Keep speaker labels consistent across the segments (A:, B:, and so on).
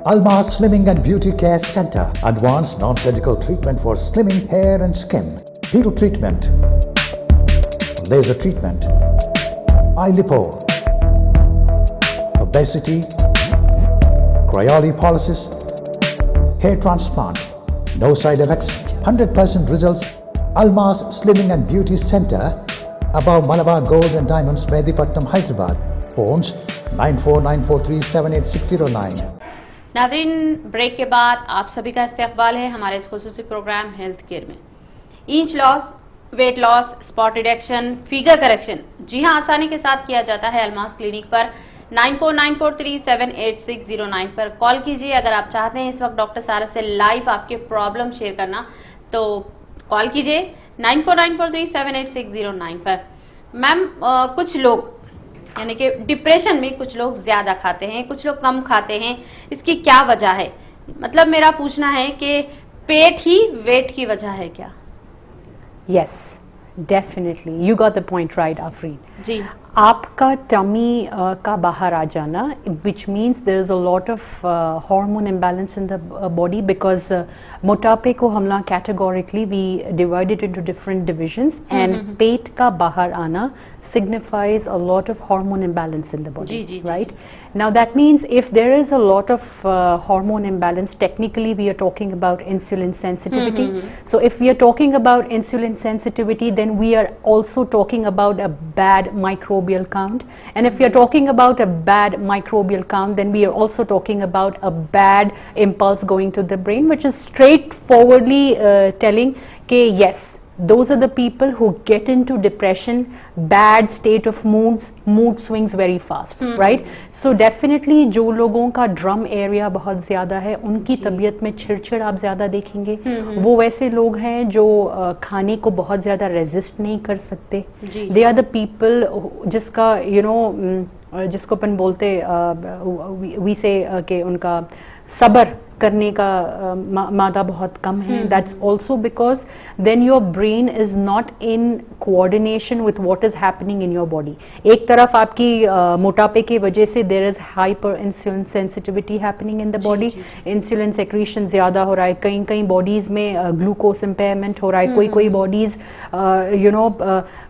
A: Almas Slimming and Beauty Care Center. Advanced non-surgical treatment for slimming hair and skin. Peel treatment. Laser treatment. Eye lipo. Obesity. Cryolipolysis. Hair transplant. No side effects. 100% results. Almas Slimming and Beauty Center. Above Malabar Gold and Diamonds, Medipatnam, Hyderabad. Phones 9494378609.
B: नाज़रीन, break के बाद आप सभी का इस्तकबाल है हमारे इस खुसूसी प्रोग्राम हेल्थ केयर में। Inch loss, weight loss, spot reduction, figure correction, जी हाँ, आसानी के साथ किया जाता है अल्मास क्लिनिक पर। 9494378609 पर कॉल कीजिए। अगर आप चाहते हैं इस वक्त डॉक्टर सारा से लाइव आपके प्रॉब्लम शेयर करना तो कॉल कीजिए 9494378609 पर। मैम, कुछ लोग यानी कि डिप्रेशन में कुछ लोग ज़्यादा खाते हैं, कुछ लोग कम खाते हैं, इसकी क्या वजह है? मतलब मेरा पूछना है कि पेट ही वेट की वजह है क्या?
C: Yes, definitely. You got the point right, Afreen.
B: जी,
C: आपका टमी का बाहर आ जाना, which means there is a lot of hormone imbalance in the body because मोटापे को हम लोग categorically we divide it into different divisions and पेट का बाहर आना signifies a lot of hormone imbalance in the body,
B: ji,
C: right? Now that means if there is a lot of hormone imbalance, technically we are talking about insulin sensitivity. So if we are talking about insulin sensitivity, then we are also talking about a bad microbial count. And if we are talking about a bad microbial count, then we are also talking about a bad impulse going to the brain, which is straightforwardly telling कि yes, those are the people who get into depression, bad state of mood swings very fast, right? So definitely जो लोगों का drum area बहुत ज़्यादा है उनकी तबीयत में चिड़चिड़ आप ज़्यादा देखेंगे। वो वैसे लोग हैं जो खाने को बहुत ज़्यादा रेजिस्ट नहीं कर सकते। They are the people जिसका जिसको अपन बोलते we say कि उनका सब्र करने का मादा बहुत कम है। That's also because then your brain is not in coordination with what is happening in your body. एक तरफ आपकी मोटापे की वजह से there is hyper insulin sensitivity happening in the body. Insulin secretion ज़्यादा हो रहा है, कई bodies में glucose impairment हो रहा है, कोई bodies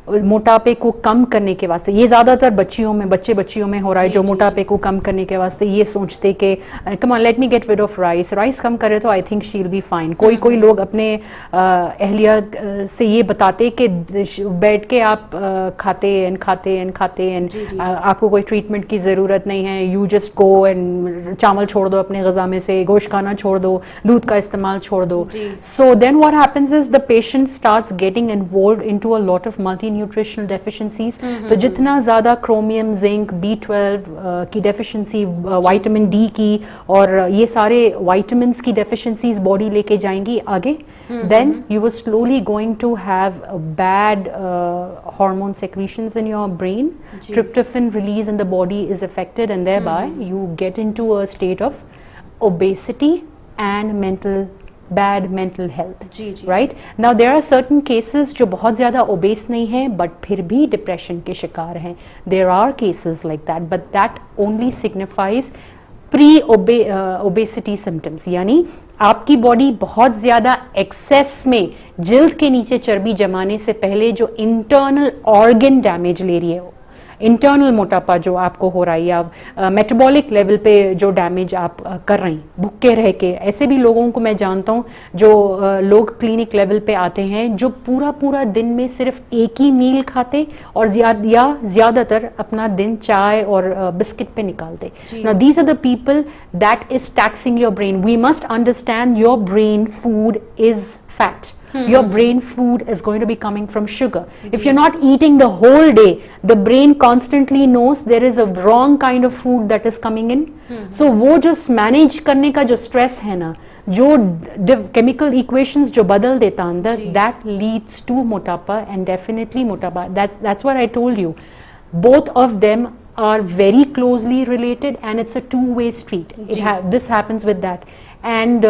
C: मोटापे को कम करने के वास्ते, ये ज़्यादातर बच्चियों में हो रहा है, जो मोटापे को कम करने के वास्ते ये सोचते कि come on let me get rid of rice कम करे तो I think she will be fine. कोई लोग अपने अहलिया से ये बताते कि बैठ के आप खाते एंड आपको कोई ट्रीटमेंट की ज़रूरत नहीं है, यू जस्ट गो एंड चावल छोड़ दो अपने ग़िज़ा में से, गोश्त खाना छोड़ दो, दूध का इस्तेमाल छोड़ दो। So then what happens is the patient starts getting involved into a lot of multi nutritional deficiencies. तो जितना ज़्यादा क्रोमियम, जिंक, B12 की डेफिशिएंसी, विटामिन डी की और ये सारे विटामिन्स की डेफिशिएंसीज बॉडी लेके जाएंगी आगे, then you were slowly going to have bad hormone secretions in your brain. Tryptophan release in the body is affected and thereby you get into a state of obesity and bad mental health. Right? Now there are certain cases जो बहुत ज़्यादा obese नहीं हैं but फिर भी depression के शिकार हैं. There are cases like that, but that only signifies pre-obesity symptoms. यानी आपकी बॉडी बहुत ज़्यादा एक्सेस में जिल्द के नीचे चर्बी जमाने से पहले जो इंटरनल ऑर्गन डैमेज ले रही है, इंटरनल मोटापा जो आपको हो रहा है या मेटाबॉलिक लेवल पे जो डैमेज आप कर रहे हैं भूखे रह के, ऐसे भी लोगों को मैं जानता हूँ जो लोग क्लिनिक लेवल पे आते हैं जो पूरा दिन में सिर्फ एक ही मील खाते और ज़्यादातर अपना दिन चाय और बिस्किट पे निकालते। Now these are the people that is taxing your brain. We must understand your brain food is fat. Your brain food is going to be coming from sugar. If you're not eating the whole day, the brain constantly knows there is a wrong kind of food that is coming in. So वो जो manage करने का जो stress है ना, जो chemical equations जो बदल देता अंदर, that leads to मोटापा and definitely मोटापा. That's what I told you. Both of them are very closely related and it's a two-way street. This happens with that. And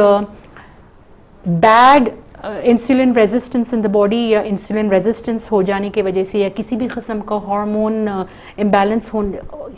C: bad insulin resistance in the body या insulin resistance हो जाने की वजह से या किसी भी किस्म का हार्मोन इम्बैलेंस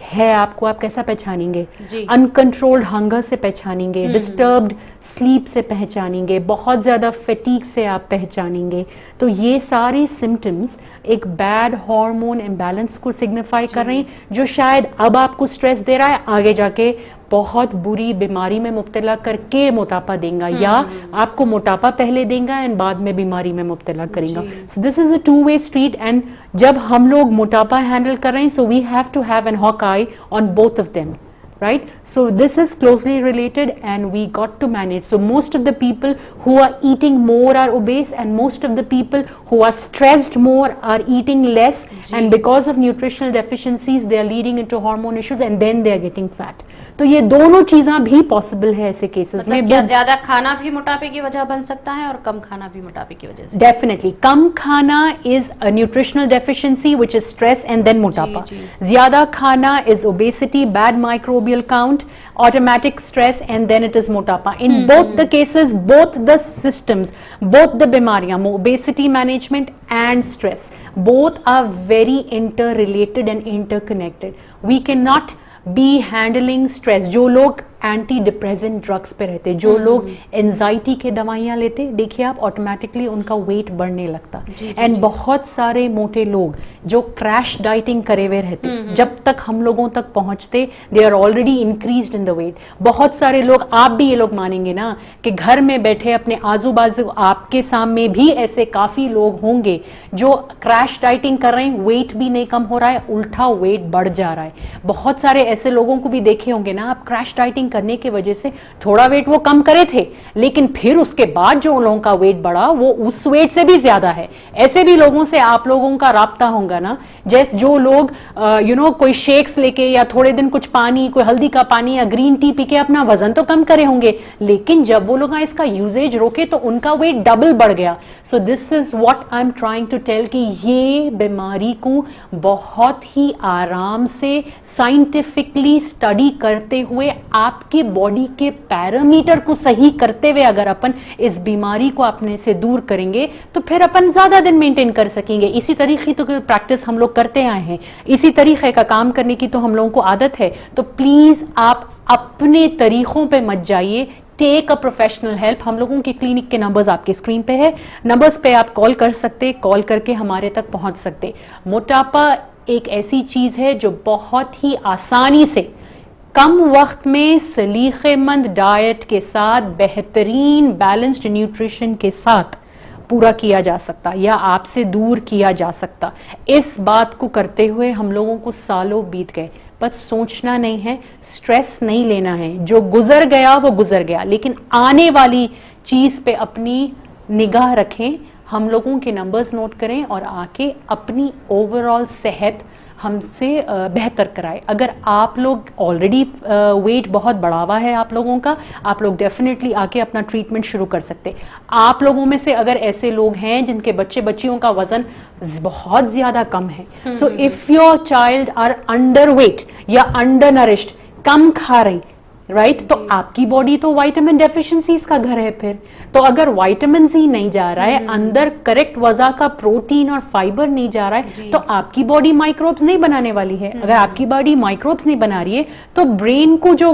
C: है आपको, आप कैसा पहचानेंगे? अनकंट्रोल्ड हंगर से पहचानेंगे, डिस्टर्ब्ड स्लीप से पहचानेंगे, बहुत ज़्यादा फटीग से आप पहचानेंगे। तो ये सारे सिम्टम्स एक बैड हार्मोन इम्बैलेंस को सिग्निफाई कर रहे हैं, जो शायद अब आपको स्ट्रेस दे रहा है, आगे जाके बहुत बुरी बीमारी में मुब्तला करके मोटापा देगा, या आपको मोटापा पहले देगा एंड बाद में बीमारी में मुब्तला करेगा। So this is a two way street, and जब हम लोग मोटापा हैंडल कर रहे हैं, so we have to have an hawk eye on both of them, right? So this is closely related and we got to manage. So most of the people who are eating more are obese, and most of the people who are stressed more are eating less, and because of nutritional deficiencies they are leading into hormone issues and then they are getting fat. तो ये दोनों चीज़ें भी possible है ऐसे cases में।
B: क्या ज्यादा खाना भी मोटापे की वजह बन सकता है और कम खाना भी मोटापे की वजह से?
C: डेफिनेटली कम खाना is a nutritional deficiency which is stress and then मोटापा। ज्यादा खाना is obesity, bad microbial count, automatic stress, and then it is motapa. In both the cases, both the systems, both the bimariyan, obesity management and stress, both are very interrelated and interconnected. We cannot be handling stress. जो लोग anti depressant drugs पे रहते, जो लोग anxiety के दवाइयाँ लेते, देखिए आप ऑटोमेटिकली उनका वेट बढ़ने लगता। एंड बहुत सारे मोटे लोग जो क्रैश डाइटिंग करे हुए रहते, जब तक हम लोगों तक पहुंचते they are already increased in the weight. बहुत सारे लोग, आप भी ये लोग मानेंगे ना कि घर में बैठे अपने आजू बाजू आपके सामने भी ऐसे काफी लोग होंगे जो क्रैश डाइटिंग कर रहे हैं, वेट भी नहीं कम हो रहा है, उल्टा वेट बढ़ जा रहा है। बहुत सारे ऐसे लोगों को भी देखे होंगे ना आप, क्रैश डाइटिंग करने की वजह से थोड़ा वेट वो कम करे थे, लेकिन फिर उसके बाद जो उन लोगों का वेट बढ़ा वो उस वेट से भी ज्यादा है। ऐसे भी लोगों से आप लोगों का राब्ता होगा ना, जैसे जो लोग कोई शेक्स लेके या थोड़े दिन कुछ पानी, कोई हल्दी का पानी या ग्रीन टी पी के अपना वजन तो कम करे होंगे, लेकिन जब वो लोग इसका यूजेज रोके तो उनका वेट डबल बढ़ गया। So this is what I am trying to tell कि ये बीमारी को बहुत ही आराम से साइंटिफिकली स्टडी करते हुए आपके बॉडी के पैरामीटर को सही करते हुए अगर अपन इस बीमारी को अपने से दूर करेंगे तो फिर अपन ज्यादा दिन मेंटेन कर सकेंगे। इसी तरीके तो प्रैक्टिस हम लोग करते आए हैं, इसी तरीके का काम करने की तो हम लोगों को आदत है। तो प्लीज आप अपने तरीकों पे मत जाइए, टेक अ प्रोफेशनल हेल्प। हम लोगों के क्लिनिक के नंबर्स आपके स्क्रीन पे है, नंबर्स पे आप कॉल कर सकते, कॉल करके हमारे तक पहुंच सकते। मोटापा एक ऐसी चीज है जो बहुत ही आसानी से कम वक्त में सलीखेमंद डाइट के साथ, बेहतरीन बैलेंस्ड न्यूट्रिशन के साथ पूरा किया जा सकता या आपसे दूर किया जा सकता। इस बात को करते हुए हम लोगों को सालों बीत गए। बस सोचना नहीं है, स्ट्रेस नहीं लेना है, जो गुजर गया वो गुजर गया, लेकिन आने वाली चीज पे अपनी निगाह रखें। हम लोगों के नंबर्स नोट करें और आके अपनी ओवरऑल सेहत हमसे बेहतर कराए। अगर आप लोग ऑलरेडी वेट बहुत बढ़ा हुआ है आप लोगों का, आप लोग डेफिनेटली आके अपना ट्रीटमेंट शुरू कर सकते। आप लोगों में से अगर ऐसे लोग हैं जिनके बच्चे बच्चियों का वजन बहुत ज्यादा कम है, so if your child are underweight या अंडर नरिश्ड, कम खा रही, राइट, तो आपकी बॉडी तो विटामिन डेफिशिएंसीज का घर है। फिर तो अगर विटामिन ही नहीं जा रहा है अंदर, करेक्ट वजह का प्रोटीन और फाइबर नहीं जा रहा है, तो आपकी बॉडी माइक्रोब्स नहीं बनाने वाली है। अगर आपकी बॉडी माइक्रोब्स नहीं बना रही है तो ब्रेन को जो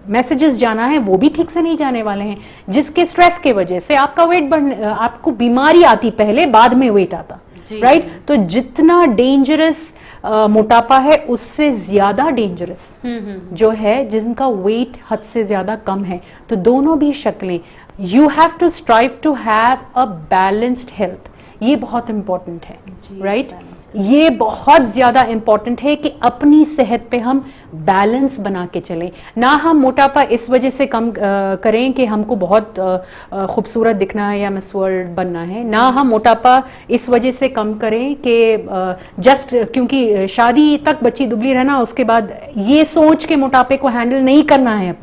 C: मैसेजेस जाना है वो भी ठीक से नहीं जाने वाले हैं, जिसके स्ट्रेस के वजह से आपका वेट आपको बीमारी आती पहले, बाद में वेट आता, राइट। तो जितना डेंजरस मोटापा है उससे ज्यादा डेंजरस जो है जिनका वेट हद से ज्यादा कम है। तो दोनों भी शक्लें, you have to strive to have a balanced health, ये बहुत इंपॉर्टेंट है, राइट। ये बहुत ज्यादा इंपॉर्टेंट है कि अपनी सेहत पे हम बैलेंस बना के चलें। ना हम मोटापा इस वजह से कम करें कि हमको बहुत खूबसूरत दिखना है या मिस वर्ल्ड बनना है, ना हम मोटापा इस वजह से कम करें कि जस्ट क्योंकि शादी तक बच्ची दुबली रहना, उसके बाद ये सोच के मोटापे को हैंडल नहीं करना है।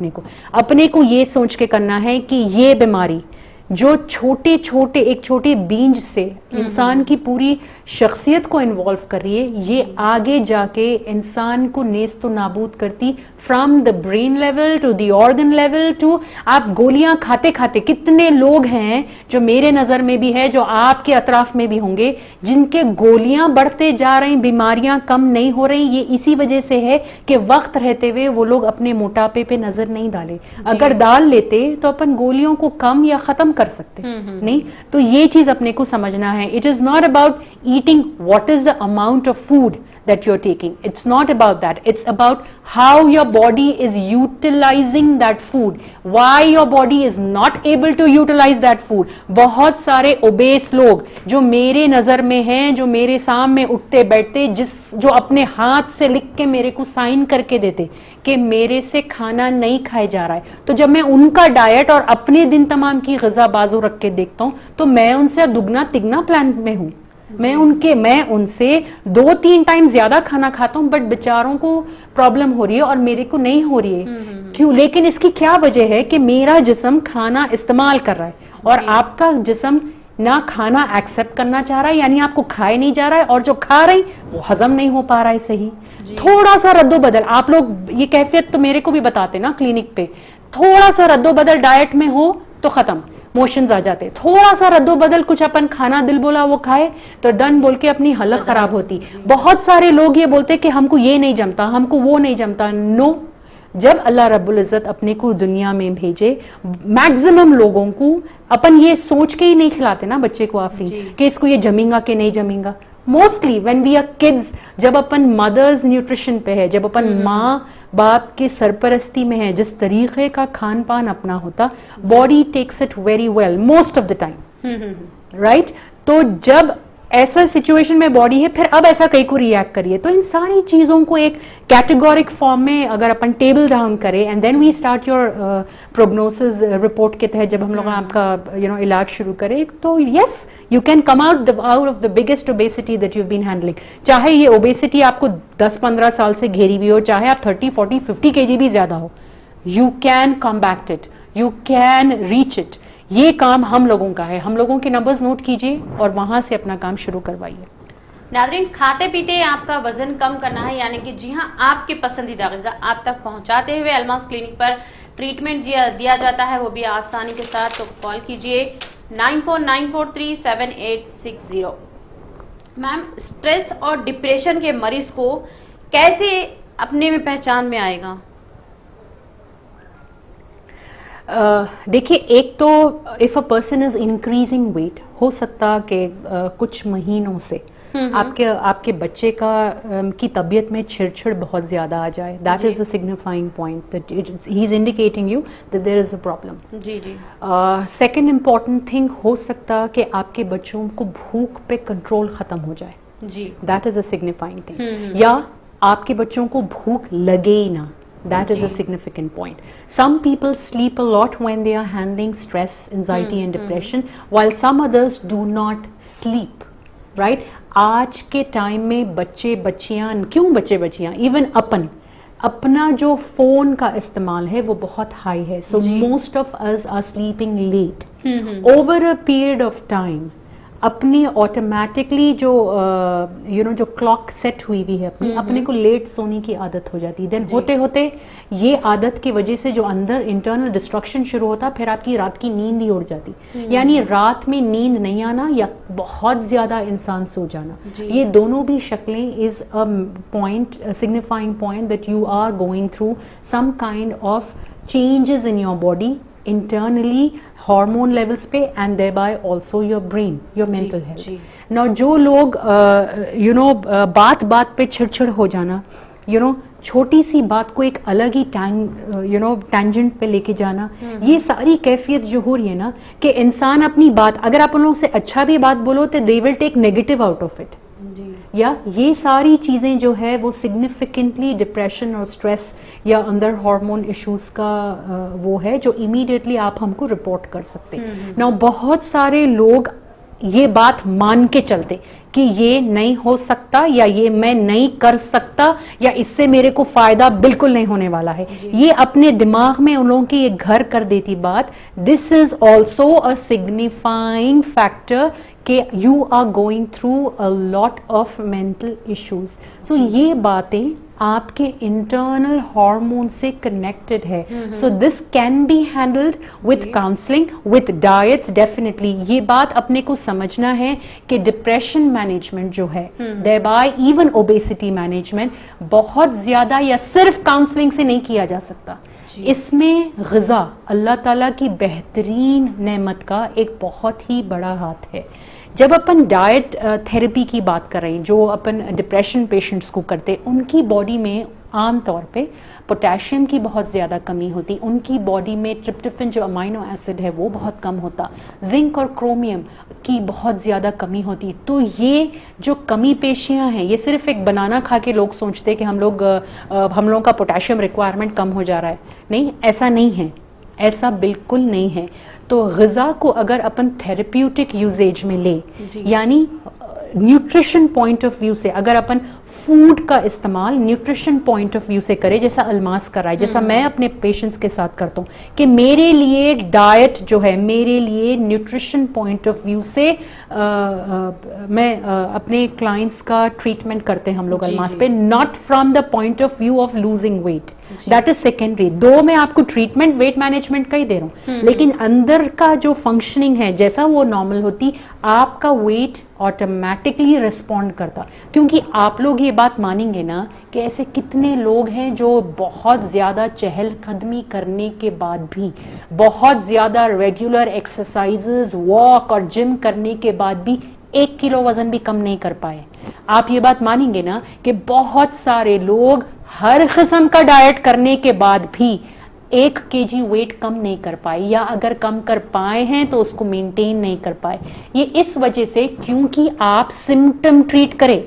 C: अपने को ये सोच के करना है कि ये बीमारी जो छोटे छोटे एक छोटे बीज से इंसान की पूरी शख्सियत को इन्वॉल्व कर रही है, ये आगे जाके इंसान को नेस्तो नाबूद करती from the brain level to the organ level to, आप गोलियां खाते खाते, कितने लोग हैं जो मेरे नजर में भी है, जो आपके अतराफ में भी होंगे, जिनके गोलियां बढ़ते जा रही, बीमारियां कम नहीं हो रही। ये इसी वजह से है कि वक्त रहते हुए वो लोग अपने मोटापे पे नजर नहीं डाले। अगर डाल लेते तो अपन गोलियों को कम या खत्म कर सकते। नहीं, तो ये चीज अपने को समझना है। It is not about eating what is the amount of food that you're taking. It's not about that. It's about how your body is utilizing that food. Why your body is not able to utilize that food. बहुत सारे OBCs लोग जो मेरे नजर में हैं, जो मेरे सामने उठते बैठते, जो अपने हाथ से लिख के मेरे को साइन करके देते कि मेरे से खाना नहीं खाया जा रहा है, तो जब मैं उनका डाइट और अपने दिन तमाम की ग़िज़ा बाजू रख के देखता हूं तो मैं उनसे दुगना तिगना प्लान में हूं। मैं उनसे 2-3 टाइम ज्यादा खाना खाता हूं, बट बेचारों को प्रॉब्लम हो रही है और मेरे को नहीं हो रही है। क्यों? लेकिन इसकी क्या वजह है कि मेरा जिस्म खाना इस्तेमाल कर रहा है और आपका जिस्म ना खाना एक्सेप्ट करना चाह रहा है, यानी आपको खाए नहीं जा रहा है, और जो खा रहे वो हजम नहीं हो पा रहा है सही। थोड़ा सा रद्दो बदल, आप लोग ये कैफियत तो मेरे को भी बताते ना क्लिनिक पे, थोड़ा सा रद्दो बदल डाइट में हो तो खत्म, मोशंस आ जाते। थोड़ा सा रद्दो बदल, कुछ अपन खाना दिल बोला वो खाए तो डन बोल के अपनी हालत खराब होती। बहुत सारे लोग ये बोलते कि हमको ये नहीं जमता, हमको वो नहीं जमता। नो, जब अल्लाह रब्बुल इज्जत अपने को दुनिया में भेजे, मैक्सिमम लोगों को अपन ये सोच के ही नहीं खिलाते ना बच्चे को आफरीन कि इसको ये जमेगा कि नहीं जमेगा। Mostly when we are kids, जब अपन मदर्स न्यूट्रिशन पे है, जब अपन माँ बाप के सरपरस्ती में है, जिस तरीके का खान पान अपना होता, body takes it very well most of the time, right. तो जब ऐसा सिचुएशन में बॉडी है, फिर अब ऐसा कहीं को रिएक्ट करिए। तो इन सारी चीजों को एक कैटेगोरिक फॉर्म में अगर अपन टेबल डाउन करें and then we start your prognosis report के तहत जब हम लोग आपका इलाज शुरू करें, तो yes you can come out of the biggest obesity that you been handling. चाहे ये ओबेसिटी आपको 10-15 साल से घेरी हुई हो, चाहे आप 30, 40, 50 kg भी ज्यादा हो, you can combat it, you can reach it. ये काम हम लोगों का है। हम लोगों के नंबर्स नोट कीजिए और वहां से अपना काम शुरू करवाइए।
B: नादरीन, खाते पीते आपका वजन कम करना है, यानी कि जी हाँ, आपके पसंदीदा ग़िज़ा आप तक पहुंचाते हुए अल्मास क्लिनिक पर ट्रीटमेंट दिया जाता है, वो भी आसानी के साथ। तो कॉल कीजिए 9494378860। मैम, स्ट्रेस और डिप्रेशन के मरीज को कैसे अपने में पहचान में आएगा?
C: देखिए, एक तो if a person is increasing weight, हो सकता कि कुछ महीनों से आपके बच्चे की तबीयत में छिड़छिड़ बहुत ज्यादा आ जाए। That is a signifying point that he is indicating you that there is a problem.
B: जी जी।
C: सेकंड इम्पॉर्टेंट थिंग, हो सकता कि आपके बच्चों को भूख पे कंट्रोल खत्म हो जाए।
B: जी,
C: that is a signifying thing. या आपके बच्चों को भूख लगे ही ना, that is a significant point. Some people sleep a lot when they are handling stress, anxiety and depression, while some others do not sleep, right? आज के टाइम में बच्चे बच्चियां, क्यों बच्चे बच्चियां, इवन अपना जो फोन का इस्तेमाल है वो बहुत हाई है। So most of us are sleeping late over a period of time. अपनी ऑटोमेटिकली जो जो क्लॉक सेट हुई हुई है अपने को लेट सोने की आदत हो जाती है। देन होते होते ये आदत की वजह से जो अंदर इंटरनल डिस्ट्रक्शन शुरू होता, फिर आपकी रात की नींद ही उड़ जाती। यानी रात में नींद नहीं आना या बहुत ज्यादा इंसान सो जाना, ये दोनों भी शक्लें is a point, signifying point that you are going through some kind of changes in your body internally, hormone levels पे, and thereby also your brain, your mental health. Now जो लोग बात बात पे चिड़चिड़ हो जाना, छोटी सी बात को एक अलग ही टैंजेंट पे लेके जाना, ये सारी कैफियत जो हो रही है ना, कि इंसान अपनी बात, अगर आप उन लोगों से अच्छा भी बात बोलो तो they will take negative out of it. या ये सारी चीजें जो है वो सिग्निफिकेंटली डिप्रेशन और स्ट्रेस या अंदर हार्मोन इश्यूज का वो है जो इमीडिएटली आप हमको रिपोर्ट कर सकते हैं। ना बहुत सारे लोग ये बात मान के चलते कि ये नहीं हो सकता, या ये मैं नहीं कर सकता, या इससे मेरे को फायदा बिल्कुल नहीं होने वाला है, ये अपने दिमाग में उन लोगों की ये घर कर देती बात। This is also a signifying factor कि you are going through a lot of mental issues. So ये बातें आपके इंटरनल हार्मोन से कनेक्टेड है. So this can be handled with counselling, with diets. Definitely ये बात अपने को समझना है कि डिप्रेशन मैनेजमेंट जो है, देयरबाय इवन ओबेसिटी मैनेजमेंट, बहुत ज्यादा या सिर्फ काउंसलिंग से नहीं किया जा सकता. इसमें ग़िज़ा अल्लाह ताला की बेहतरीन नेमत का एक बहुत ही बड़ा हाथ है. जब अपन डाइट थेरेपी की बात कर रहे हैं, जो अपन डिप्रेशन पेशेंट्स को करते, उनकी बॉडी में आम तौर पे पोटेशियम की बहुत ज़्यादा कमी होती, उनकी बॉडी में ट्रिप्टोफैन जो अमाइनो एसिड है वो बहुत कम होता, जिंक और क्रोमियम की बहुत ज़्यादा कमी होती. तो ये जो कमी पेशियाँ हैं, ये सिर्फ एक बनाना खा के लोग सोचते कि हम लोगों का पोटेशियम रिक्वायरमेंट कम हो जा रहा है. नहीं, ऐसा नहीं है, ऐसा बिल्कुल नहीं है. तो ग़िज़ा को अगर अपन थेरेप्यूटिक यूजेज में ले, यानी न्यूट्रिशन पॉइंट ऑफ व्यू से अगर अपन फूड का इस्तेमाल न्यूट्रिशन पॉइंट ऑफ व्यू से करें, जैसा अल्मास कर रहा है, जैसा मैं अपने पेशेंट्स के साथ करता हूँ कि मेरे लिए डाइट जो है, मेरे लिए न्यूट्रिशन पॉइंट ऑफ व्यू से मैं अपने क्लाइंट्स का ट्रीटमेंट करते हैं हम लोग अल्मास पे, not from the point of view of losing weight. That is secondary. दो मैं आपको ट्रीटमेंट वेट मैनेजमेंट का ही दे रहा हूँ, लेकिन अंदर का जो फंक्शनिंग है जैसा वो नॉर्मल होती, आपका वेट ऑटोमेटिकली रिस्पॉन्ड करता. क्योंकि आप लोग ये बात मानेंगे ना कि ऐसे कितने लोग हैं जो बहुत ज़्यादा चहलकदमी करने के बाद भी, बहुत ज़्यादा रेगुलर एक्सरसाइजेज, वॉक और जिम करने के बाद भी 1 किलो वजन भी कम नहीं कर पाए. आप ये बात मानेंगे ना कि बहुत सारे लोग हर किस्म का डाइट करने के बाद भी 1 kg वेट कम नहीं कर पाए, या अगर कम कर पाए हैं तो उसको मेंटेन नहीं कर पाए. ये इस वजह से क्योंकि आप सिम्टम ट्रीट करें,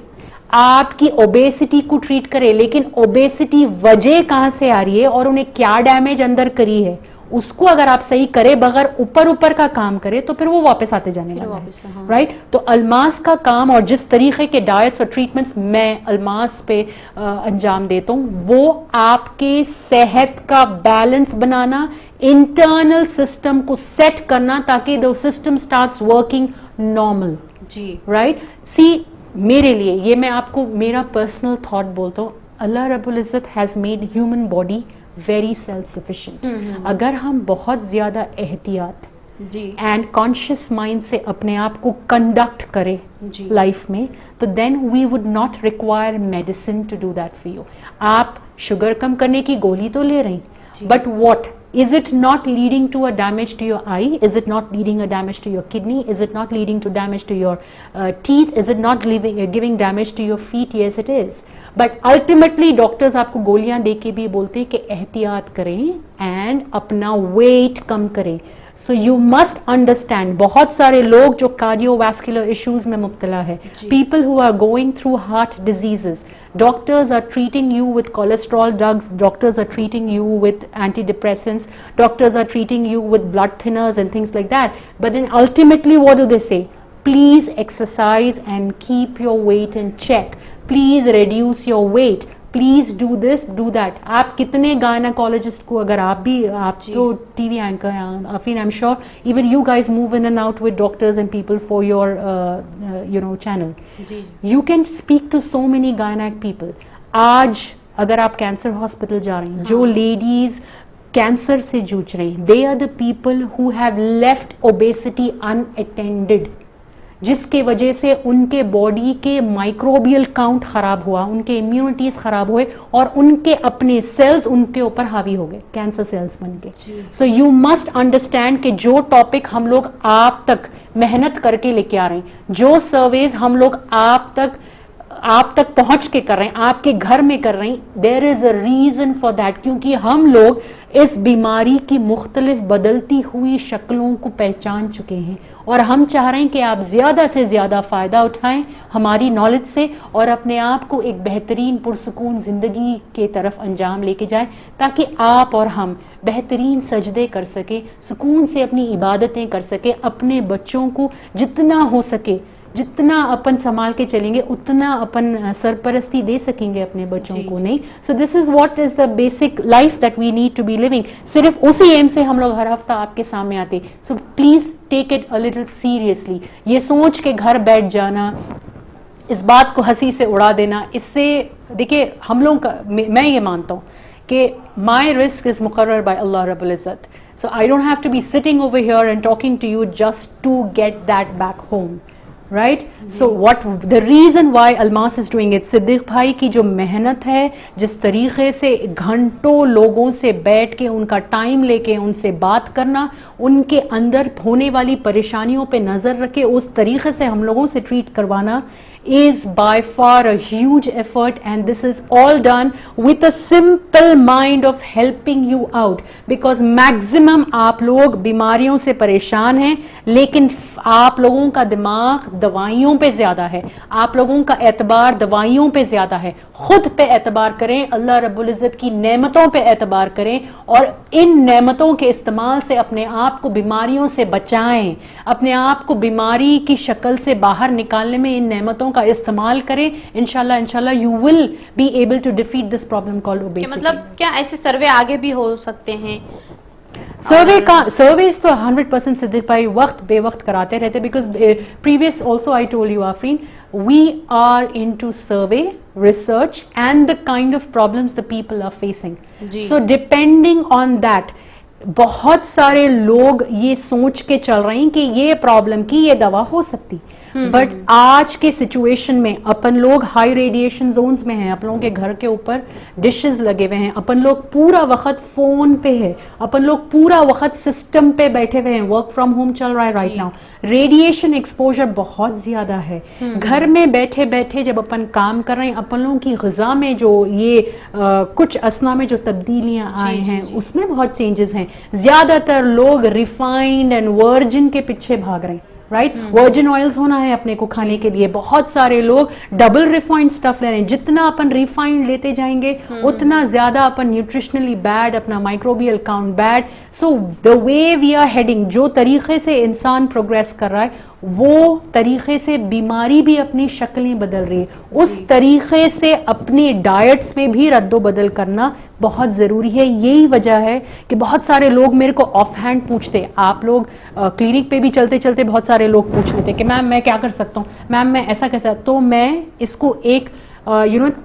C: आपकी ओबेसिटी को ट्रीट करें, लेकिन ओबेसिटी वजह कहां से आ रही है और उन्हें क्या डैमेज अंदर करी है, उसको अगर आप सही करे बगैर ऊपर का काम करे तो फिर वो वापस आते जाने वाला है. राइट. तो अल्मास का काम और जिस तरीके के डाइट्स और ट्रीटमेंट्स मैं अल्मास पे अंजाम देता हूँ, वो आपके सेहत का बैलेंस बनाना, इंटरनल सिस्टम को सेट करना ताकि the system starts working normal. जी. राइट. सी, मेरे लिए ये मैं आपको मेरा पर्सनल थॉट बोलता हूँ, अल्लाह रब्बुल इज़्ज़त has made human body very self sufficient. अगर हम बहुत ज्यादा एहतियात एंड कॉन्शियस माइंड से अपने आप को कंडक्ट करें लाइफ में, तो then we would not require medicine to do that for you. आप शुगर कम करने की गोली तो ले रही, but what is it not leading to a damage to your eye? Is it not leading a damage to your kidney? Is it not leading to damage to your teeth? Is it not giving damage to your feet? Yes, it is. But ultimately doctors आपको गोलियां दे के भी बोलते हैं कि एहतियात करें and अपना वेट कम करें. सो यू मस्ट अंडरस्टैंड, बहुत सारे लोग जो कार्डियोवैस्कुलर इश्यूज में मुब्तला है, people who are going through heart diseases, doctors are treating you with cholesterol drugs, doctors are treating you with antidepressants, doctors are treating you with blood thinners and things like that, but then ultimately what do they say? Please exercise and keep your weight in check, please reduce your weight, please do this do that. आप कितने gynaecologist को, अगर आप तो TV anchor हैं Afreen, I am sure even you guys move in and out with doctors and people for your channel, you can speak to so many गायनाक people. आज अगर आप कैंसर हॉस्पिटल जा रहे हैं, जो लेडीज कैंसर से जूझ रही हैं, they are the people who have left obesity unattended, जिसके वजह से उनके बॉडी के माइक्रोबियल काउंट खराब हुआ, उनके इम्यूनिटीज खराब हुए और उनके अपने सेल्स उनके ऊपर हावी हो गए, कैंसर सेल्स बन गए. सो यू मस्ट अंडरस्टैंड कि जो टॉपिक हम लोग आप तक मेहनत करके लेके आ रहे हैं, जो सर्वेज हम लोग आप तक पहुंच के कर रहे हैं, आपके घर में कर रहे हैं, there is a reason for that. क्योंकि हम लोग इस बीमारी की मुख्तलिफ बदलती हुई शक्लों को पहचान चुके हैं और हम चाह रहे हैं कि आप ज्यादा से ज्यादा फायदा उठाएं हमारी नॉलेज से और अपने आप को एक बेहतरीन पुरसुकून जिंदगी के तरफ अंजाम लेके जाएं, ताकि आप और हम बेहतरीन सजदे कर सके, सुकून से अपनी इबादतें कर सके, अपने बच्चों को जितना हो सके, जितना अपन संभाल के चलेंगे उतना अपन सरपरस्ती दे सकेंगे अपने बच्चों को. नहीं, so this is what is the basic life that we need to be living. सिर्फ उसी एम से हम लोग हर हफ्ता आपके सामने आते. So please take it a little seriously. ये सोच के घर बैठ जाना, इस बात को हंसी से उड़ा देना, इससे देखिए हम लोग का मैं ये मानता हूँ कि माई रिस्क इज मुकर्रर बाय अल्लाह रब्बुल इज़्ज़त, so I don't have to be sitting over here and talking to you just to get that back home, right? So what the reason why Almas is doing it, Siddiq भाई की जो मेहनत है, जिस तरीके से घंटों लोगों से बैठ के उनका टाइम लेके उनसे बात करना, उनके अंदर होने वाली परेशानियों पे नज़र रखे उस तरीके से हम लोगों से ट्रीट करवाना is by far a huge effort, and this is all done with a simple mind of helping you out, because maximum आप लोग बीमारियों से परेशान हैं, लेकिन आप लोगों का दिमाग दवाइयों पे ज़्यादा है, आप लोगों का एतबार दवाइयों पे ज़्यादा है। खुद पे एतबार करें, अल्लाह रब्बुल इज़्ज़त की नेमतों पे एतबार करें और इन नेमतों के इस्तेमाल से अपने आप को बीमारियों से बचाएं, अपने आप को बीमारी की शक्ल से बाहर निकालने में इन नेमतों का इस्तेमाल करें। इंशाल्लाह you will be able to defeat this problem called obesity.
B: मतलब क्या ऐसे सर्वे आगे भी हो सकते हैं?
C: सर्वेस तो 100% सिद्दीक भाई वक्त बेवक्त कराते रहते, because previous also I told you Afreen, we are into survey research and the kind of problems the people are facing. So depending on that, बहुत सारे लोग ये सोच के चल रहे हैं कि ये प्रॉब्लम की ये दवा हो सकती, बट आज के सिचुएशन में अपन लोग हाई रेडिएशन जोन्स में हैं, अपन लोगों के घर के ऊपर डिशेस लगे हुए हैं, अपन लोग पूरा वक्त फोन पे है, अपन लोग पूरा वक्त सिस्टम पे बैठे हुए हैं, वर्क फ्रॉम होम चल रहा है राइट नाउ, रेडिएशन एक्सपोजर बहुत ज्यादा है। घर में बैठे बैठे जब अपन काम कर रहे हैं, अपन लोगों की ग़िज़ा में जो ये कुछ असना में जो तब्दीलियां आई हैं उसमें बहुत चेंजेस हैं। ज्यादातर लोग रिफाइंड एंड वर्जिन के पीछे भाग रहे हैं, राइट? वर्जिन ऑयल्स होना है अपने को खाने के लिए, बहुत सारे लोग डबल रिफाइंड स्टफ ले रहे हैं। जितना अपन रिफाइंड लेते जाएंगे उतना ज्यादा अपन न्यूट्रिशनली बैड, अपना microbial count bad. So the way we are heading, जो तरीके से इंसान प्रोग्रेस कर रहा है वो तरीके से बीमारी भी अपनी शक्लें बदल रही है, उस तरीके से अपने डाइट्स में भी रद्दो बदल करना बहुत ज़रूरी है। यही वजह है कि बहुत सारे लोग मेरे को ऑफ हैंड पूछते, आप लोग क्लिनिक पे भी चलते चलते बहुत सारे लोग पूछ लेते कि मैम मैं क्या कर सकता हूँ, मैम मैं ऐसा कैसा, तो मैं इसको एक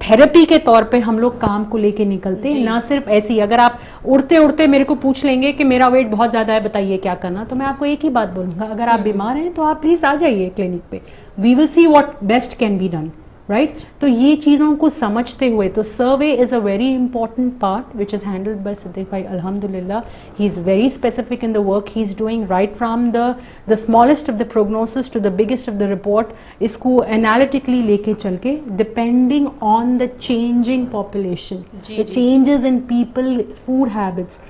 C: थेरेपी के तौर पे हम लोग काम को लेके निकलते, ना सिर्फ ऐसी। अगर आप उड़ते उड़ते मेरे को पूछ लेंगे कि मेरा वेट बहुत ज़्यादा है बताइए क्या करना, तो मैं आपको एक ही बात बोलूँगा, अगर आप बीमार हैं तो आप प्लीज़ आ जाइए क्लिनिक पे, we will see what best can be done, right? तो ये चीज़ों को समझते हुए, तो survey is a very important part which is handled by Siddiq भाई। अल्हम्दुलिल्लाह he is very specific in the work he is doing, right from the smallest of the prognosis to the biggest of the report. इसको analytically लेके चल के, depending on the changing population, the changes in people, food habits,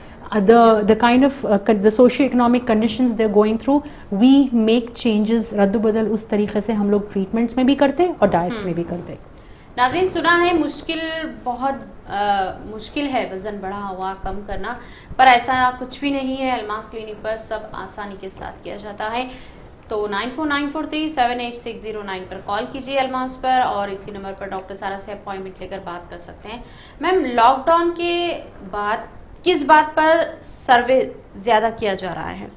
C: the kind of the socio-economic conditions they're going through, we make changes, रद्द बदल उस तरीके से हम लोग ट्रीटमेंट्स में भी करते और डाइट्स में भी करते।
B: नाज़रीन, सुना है मुश्किल, बहुत मुश्किल है वज़न बढ़ा हुआ कम करना, पर ऐसा कुछ भी नहीं है। अलमास क्लिनिक पर सब आसानी के साथ किया जाता है। तो 9494378609 पर कॉल कीजिए अलमास पर, और इसी नंबर पर डॉक्टर सारा से अपॉइंटमेंट लेकर बात कर सकते हैं। मैम, लॉकडाउन के बाद किस बात पर सर्वे ज्यादा किया जा रहा है?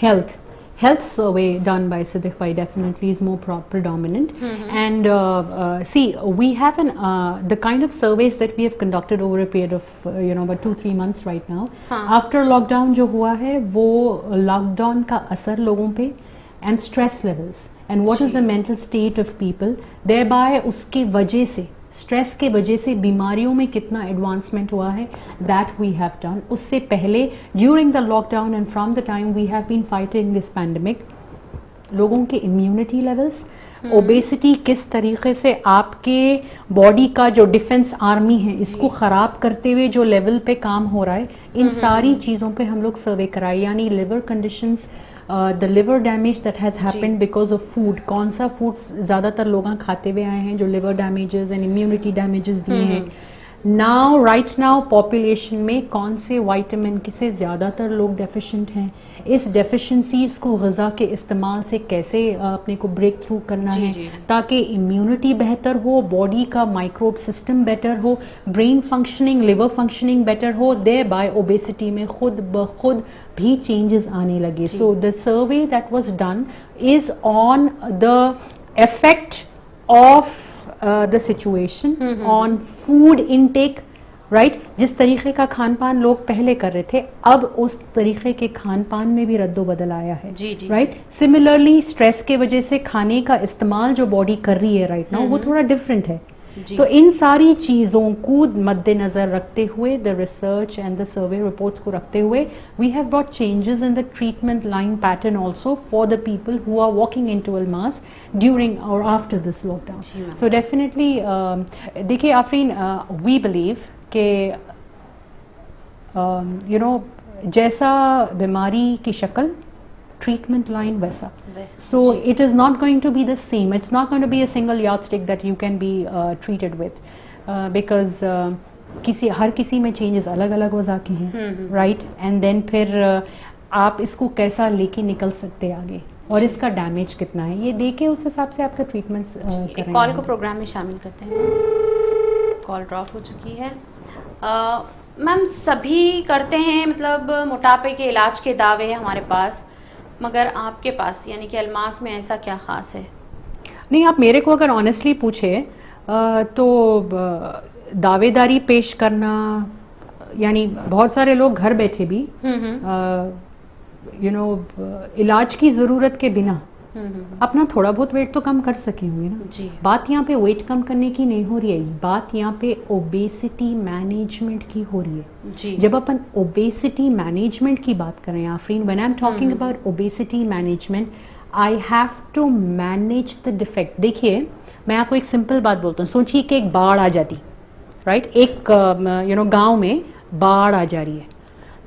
C: Health survey done by Siddiq Bhai definitely is more predominant. And see, we have the kind of surveys that we have conducted over a period of about 2-3 months right now. After lockdown जो हुआ है वो lockdown का असर लोगों पे, and stress levels and what is the mental state of people, thereby उसके वजह से, स्ट्रेस के वजह से बीमारियों में कितना एडवांसमेंट हुआ है, दैट वी हैव डन। उससे पहले during the lockdown and from the time we have been fighting this pandemic, लोगों के इम्यूनिटी लेवल्स, ओबेसिटी किस तरीके से आपके बॉडी का जो डिफेंस आर्मी है इसको ख़राब करते हुए जो लेवल पे काम हो रहा है, इन सारी चीज़ों पे हम लोग सर्वे कराए। यानी liver conditions, the liver damage that has happened because of food, कौन सा फूड ज़्यादातर लोग खाते हुए आए हैं जो liver damages and immunity damages दिए हैं। नाउ राइट नाउ पॉपुलेशन में कौन से विटामिन से ज़्यादातर लोग डेफिशिएंट हैं, इस डेफिशिएंसीज को ग़िज़ा के इस्तेमाल से कैसे अपने को ब्रेक थ्रू करना है ताकि इम्यूनिटी बेहतर हो, बॉडी का माइक्रोब सिस्टम बेटर हो, brain functioning, liver functioning better हो, देयर बाय ओबेसिटी में खुद ब खुद भी चेंजेस आने लगे। So the survey that was done is on the effect of the situation on food intake, right? जिस तरीके का खान पान लोग पहले कर रहे थे, अब उस तरीके के खान पान में भी रद्दो बदल आया है,
B: जी जी,
C: राइट? सिमिलरली स्ट्रेस के वजह से खाने का इस्तेमाल जो बॉडी कर रही है राइट नाउ वो थोड़ा डिफरेंट है.
B: जी.
C: तो इन सारी चीज़ों को मद्देनज़र रखते हुए, the research and the survey reports को रखते हुए, we have brought changes in the treatment line pattern also for the people who are walking in to Almas during और आफ्टर दिस
B: जी,
C: लॉकडाउन.
B: मैम.
C: सो डेफिनेटली देखिए Afreen, we believe कि you know जैसा बीमारी की शक्ल, treatment line वैसा. So it is not going to be the same. It's not going to be a single yardstick that you can be treated with because हर किसी में changes अलग अलग हो जाते हैं, right? And then फिर आप इसको कैसा लेके निकल सकते हैं आगे और इसका डैमेज कितना है ये देखे उस हिसाब से आपका ट्रीटमेंट्स
B: एक कॉल को प्रोग्राम में शामिल करते हैं. कॉल ड्रॉप हो चुकी है. मैम सभी करते हैं, मतलब मोटापे के इलाज के दावे हैं हमारे पास, मगर आपके पास यानी कि अल्मास में ऐसा क्या ख़ास है?
C: नहीं, आप मेरे को अगर ऑनेस्टली पूछे तो दावेदारी पेश करना, यानी बहुत सारे लोग घर बैठे भी यू नो इलाज की ज़रूरत के बिना अपना थोड़ा बहुत वेट तो कम कर सके होंगे ना
B: जी.
C: बात यहाँ पे वेट कम करने की नहीं हो रही है, बात यहाँ पे ओबेसिटी मैनेजमेंट की हो रही है
B: जी.
C: जब अपन ओबेसिटी मैनेजमेंट की बात करें Afreen, when I am talking about obesity management, I have to manage the defect. देखिए मैं आपको एक सिंपल बात बोलता हूँ. सोचिए कि एक बाढ़ आ जाती, राइट? एक यू नो गाँव में बाढ़ आ जा रही है,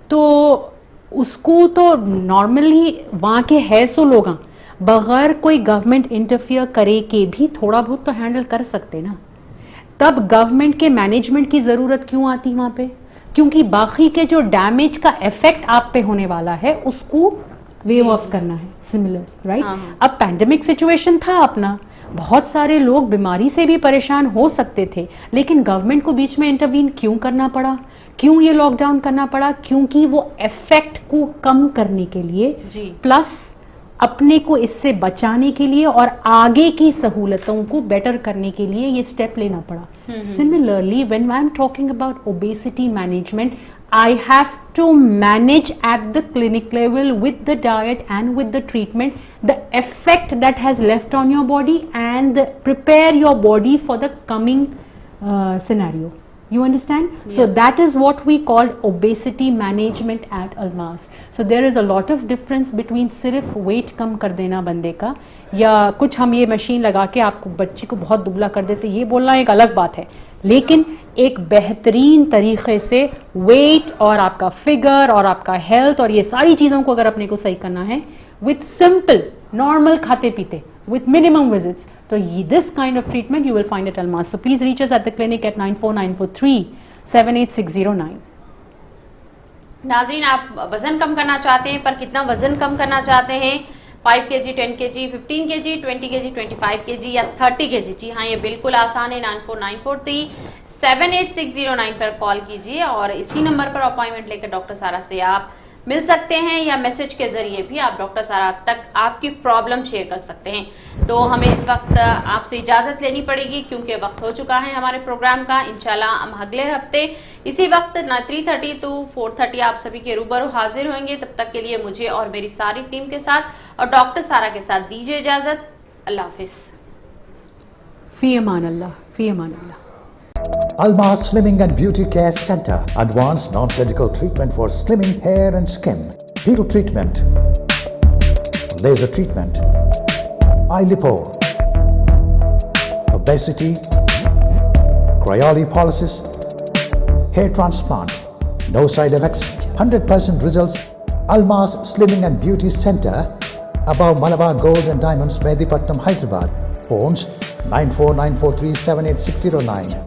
C: तो उसको तो नॉर्मली वहाँ के है सो लोग बगैर कोई गवर्नमेंट इंटरफियर करे के भी थोड़ा बहुत तो हैंडल कर सकते ना. तब गवर्नमेंट के मैनेजमेंट की ज़रूरत क्यों आती वहाँ पे? क्योंकि बाकी के जो डैमेज का इफेक्ट आप पे होने वाला है उसको वेव ऑफ करना है. Similar, right? अब पैंडेमिक सिचुएशन था अपना, बहुत सारे लोग बीमारी से भी परेशान हो सकते थे, लेकिन गवर्नमेंट को बीच में इंटरवीन क्यों करना पड़ा? क्यों ये लॉकडाउन करना पड़ा? क्योंकि वो इफेक्ट को कम करने के लिए प्लस अपने को इससे बचाने के लिए और आगे की सहूलतों को बेटर करने के लिए ये स्टेप लेना पड़ा. Similarly when I am talking about obesity management, I have to manage at the clinic level with the diet and with the treatment the effect that has left on your body and prepare your body for the coming scenario. You understand? Yes. So that is what we call obesity management at Almas. So there is a lot of difference between सिर्फ weight कम कर देना बंदे का या कुछ हम ये machine लगा के आपको बच्चे को बहुत दुबला कर देते, ये बोलना एक अलग बात है, लेकिन एक बेहतरीन तरीके से वेट और आपका फिगर और आपका हेल्थ और ये सारी चीज़ों को अगर अपने को सही करना है विथ सिंपल नॉर्मल खाते पीते with minimum visits, so this kind of treatment you will find at Almas. So please reach us at the clinic at 9494378609.
B: नाज़रीन, आप वज़न कम करना चाहते हैं, पर कितना वज़न कम करना चाहते हैं? 5 kg, 10 kg, 15 kg, 20 kg, 25 kg या 30 kg? जी हाँ, ये बिल्कुल आसान है. 9494378609 पर कॉल कीजिए और इसी नंबर पर अपॉइंटमेंट लेकर डॉक्टर सारा से आप मिल सकते हैं या मैसेज के जरिए भी आप डॉक्टर सारा तक आपकी प्रॉब्लम शेयर कर सकते हैं. तो हमें इस वक्त आपसे इजाज़त लेनी पड़ेगी क्योंकि वक्त हो चुका है हमारे प्रोग्राम का. इंशाल्लाह हम अगले हफ्ते इसी वक्त 3:30 to 4:30 आप सभी के रूबरू हाजिर होंगे. तब तक के लिए मुझे और मेरी सारी टीम के साथ और डॉक्टर सारा के साथ दीजिए इजाज़त. अल्लाह हाफिज़.
C: फी अमान अल्लाह, फी अमान अल्लाह.
A: Almas Slimming and Beauty Care Center. Advanced non-surgical treatment for slimming hair and skin. Peel treatment. Laser treatment. Eye lipo. Obesity. Cryolipolysis. Hair transplant. No side effects. 100% results. Almas Slimming and Beauty Center. Above Malabar Gold and Diamonds, Medipatnam, Hyderabad. Phones 9494378609.